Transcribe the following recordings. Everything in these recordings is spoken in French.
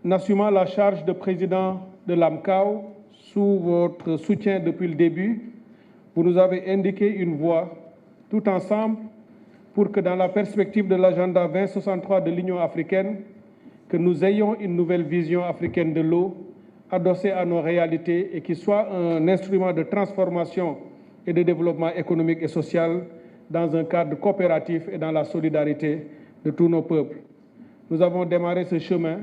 assumant la charge de président de l'AMCAO, sous votre soutien depuis le début, vous nous avez indiqué une voie, tout ensemble, pour que dans la perspective de l'agenda 2063 de l'Union africaine, que nous ayons une nouvelle vision africaine de l'eau, adossée à nos réalités et qui soit un instrument de transformation et de développement économique et social dans un cadre coopératif et dans la solidarité de tous nos peuples. Nous avons démarré ce chemin,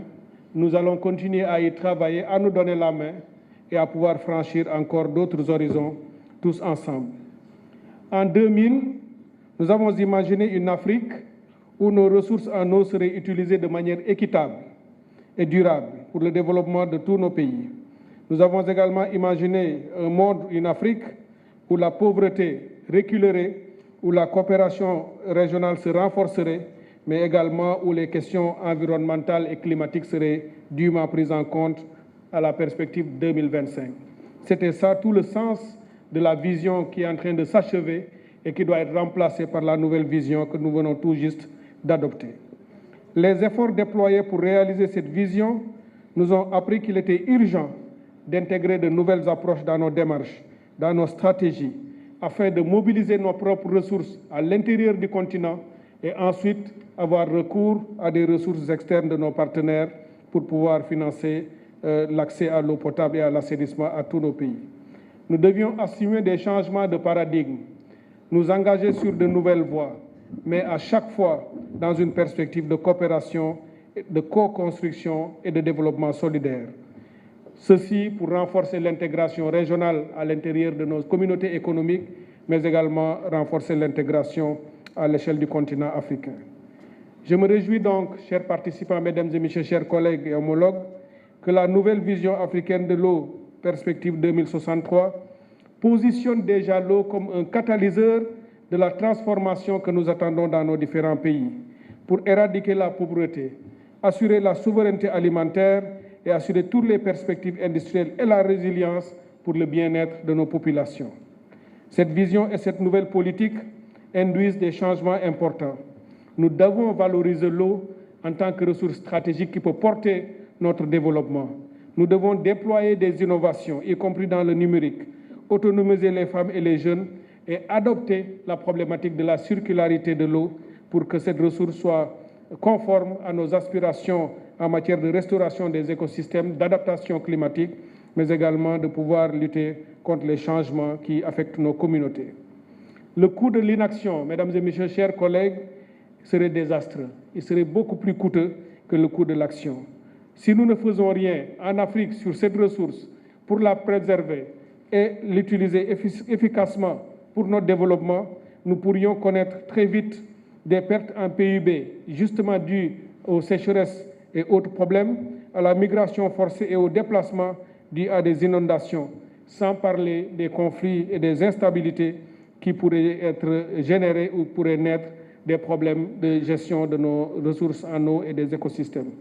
nous allons continuer à y travailler, à nous donner la main et à pouvoir franchir encore d'autres horizons, tous ensemble. En 2000, nous avons imaginé une Afrique où nos ressources en eau seraient utilisées de manière équitable et durable pour le développement de tous nos pays. Nous avons également imaginé un monde, une Afrique, où la pauvreté reculerait, où la coopération régionale se renforcerait, mais également où les questions environnementales et climatiques seraient dûment prises en compte à la perspective 2025. C'était ça tout le sens de la vision qui est en train de s'achever et qui doit être remplacée par la nouvelle vision que nous venons tout juste d'adopter. Les efforts déployés pour réaliser cette vision nous ont appris qu'il était urgent d'intégrer de nouvelles approches dans nos démarches, dans nos stratégies, afin de mobiliser nos propres ressources à l'intérieur du continent et ensuite avoir recours à des ressources externes de nos partenaires pour pouvoir financer l'accès à l'eau potable et à l'assainissement à tous nos pays. Nous devions assumer des changements de paradigme, nous engager sur de nouvelles voies, mais à chaque fois dans une perspective de coopération, de co-construction et de développement solidaire. Ceci pour renforcer l'intégration régionale à l'intérieur de nos communautés économiques, mais également renforcer l'intégration à l'échelle du continent africain. Je me réjouis donc, chers participants, mesdames et messieurs, chers collègues et homologues, que la nouvelle vision africaine de l'eau, perspective 2063, positionne déjà l'eau comme un catalyseur de la transformation que nous attendons dans nos différents pays, pour éradiquer la pauvreté, assurer la souveraineté alimentaire et assurer toutes les perspectives industrielles et la résilience pour le bien-être de nos populations. Cette vision et cette nouvelle politique induisent des changements importants. Nous devons valoriser l'eau en tant que ressource stratégique qui peut porter notre développement. Nous devons déployer des innovations, y compris dans le numérique, autonomiser les femmes et les jeunes et adopter la problématique de la circularité de l'eau pour que cette ressource soit conforme à nos aspirations en matière de restauration des écosystèmes, d'adaptation climatique, mais également de pouvoir lutter contre les changements qui affectent nos communautés. Le coût de l'inaction, mesdames et messieurs, chers collègues, serait désastreux. Il serait beaucoup plus coûteux que le coût de l'action. Si nous ne faisons rien en Afrique sur cette ressource pour la préserver et l'utiliser efficacement pour notre développement, nous pourrions connaître très vite des pertes en PIB, justement dues aux sécheresses et autres problèmes, à la migration forcée et au déplacement dus à des inondations, sans parler des conflits et des instabilités qui pourraient être générés ou pourraient naître des problèmes de gestion de nos ressources en eau et des écosystèmes.